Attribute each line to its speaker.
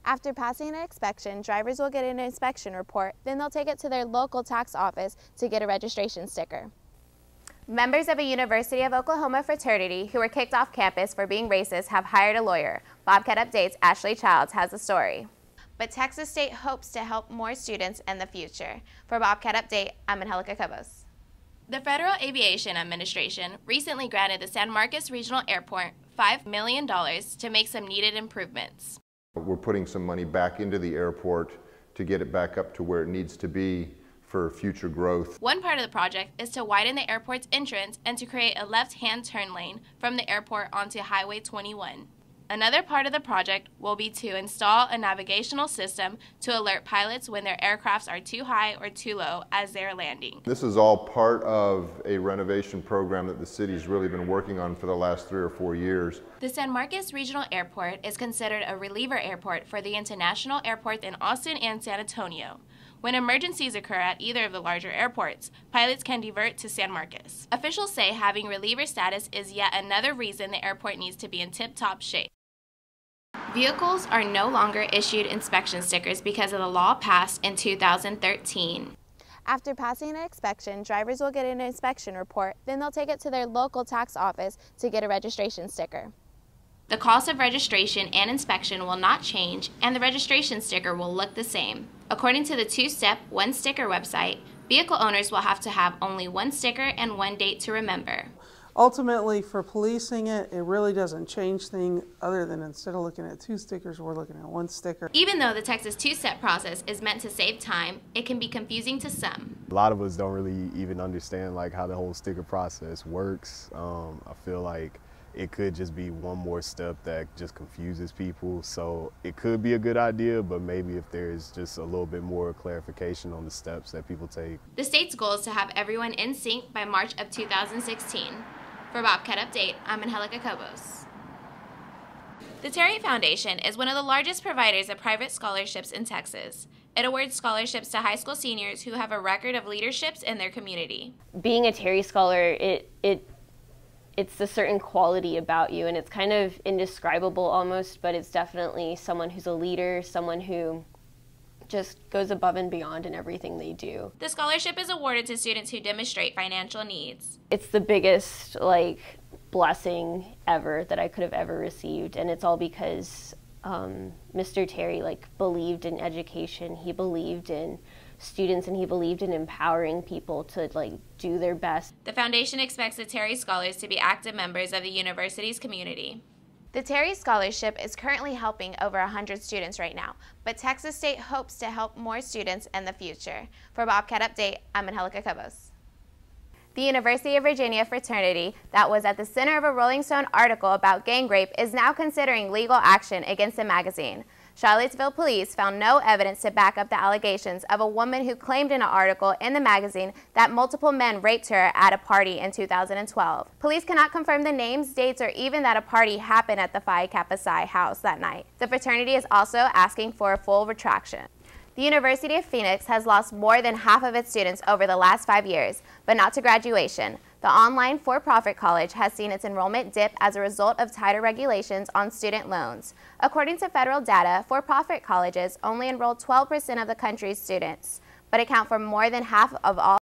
Speaker 1: After passing an inspection, drivers will get an inspection report, then they'll take it to their local tax office to get a registration sticker. Members of a University of Oklahoma fraternity who were kicked off campus for being racist have hired a lawyer. Bobcat Update's Ashley Childs has the story. But Texas State hopes to help more students in the future. For Bobcat Update, I'm Angelica Cobos.
Speaker 2: The Federal Aviation Administration recently granted the San Marcos Regional Airport $5 million to make some needed improvements.
Speaker 3: We're putting some money back into the airport to get it back up to where it needs to be for future growth.
Speaker 2: One part of the project is to widen the airport's entrance and to create a left-hand turn lane from the airport onto Highway 21. Another part of the project will be to install a navigational system to alert pilots when their aircrafts are too high or too low as they're landing.
Speaker 3: This is all part of a renovation program that the city's really been working on for the last 3 or 4 years.
Speaker 2: The San Marcos Regional Airport is considered a reliever airport for the international airports in Austin and San Antonio. When emergencies occur at either of the larger airports, pilots can divert to San Marcos. Officials say having reliever status is yet another reason the airport needs to be in tip-top shape. Vehicles are no longer issued inspection stickers because of the law passed in 2013.
Speaker 1: After passing an inspection, drivers will get an inspection report, then they'll take it to their local tax office to get a registration sticker.
Speaker 2: The cost of registration and inspection will not change, and the registration sticker will look the same. According to the two-step One Sticker website, vehicle owners will have to have only one sticker and one date to remember.
Speaker 4: Ultimately, for policing it really doesn't change things other than instead of looking at 2 stickers, we're looking at 1 sticker.
Speaker 2: Even though the Texas two-step process is meant to save time, it can be confusing to some.
Speaker 5: A lot of us don't really even understand how the whole sticker process works. I feel like it could just be one more step that just confuses people. So it could be a good idea, but maybe if there's just a little bit more clarification on the steps that people take.
Speaker 2: The state's goal is to have everyone in sync by March of 2016. For Bobcat Update, I'm Angelica Cobos. The Terry Foundation is one of the largest providers of private scholarships in Texas. It awards scholarships to high school seniors who have a record of leaderships in their community.
Speaker 6: Being a Terry Scholar, it's a certain quality about you, and it's kind of indescribable almost, but it's definitely someone who's a leader, someone who just goes above and beyond in everything they do.
Speaker 2: The scholarship is awarded to students who demonstrate financial needs.
Speaker 6: It's the biggest blessing ever that I could have ever received, and it's all because Mr. Terry believed in education. He believed in students, and he believed in empowering people to do their best.
Speaker 2: The foundation expects the Terry Scholars to be active members of the university's community.
Speaker 1: The Terry Scholarship is currently helping over 100 students right now, but Texas State hopes to help more students in the future. For Bobcat Update, I'm Angelica Cobos. The University of Virginia fraternity that was at the center of a Rolling Stone article about gang rape is now considering legal action against the magazine. Charlottesville police found no evidence to back up the allegations of a woman who claimed in an article in the magazine that multiple men raped her at a party in 2012. Police cannot confirm the names, dates, or even that a party happened at the Phi Kappa Psi house that night. The fraternity is also asking for a full retraction. The University of Phoenix has lost more than half of its students over the last 5 years, but not to graduation. The online for-profit college has seen its enrollment dip as a result of tighter regulations on student loans. According to federal data, for-profit colleges only enroll 12% of the country's students, but account for more than half of all